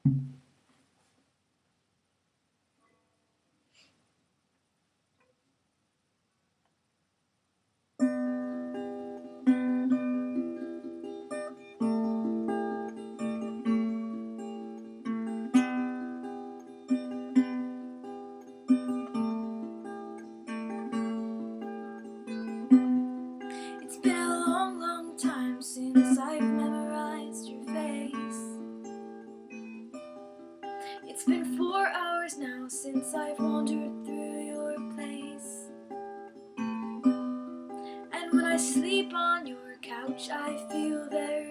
It's been a long, long time since I've memorized your face. It's been 4 hours now since I've wandered through your place. And when I sleep on your couch, I feel very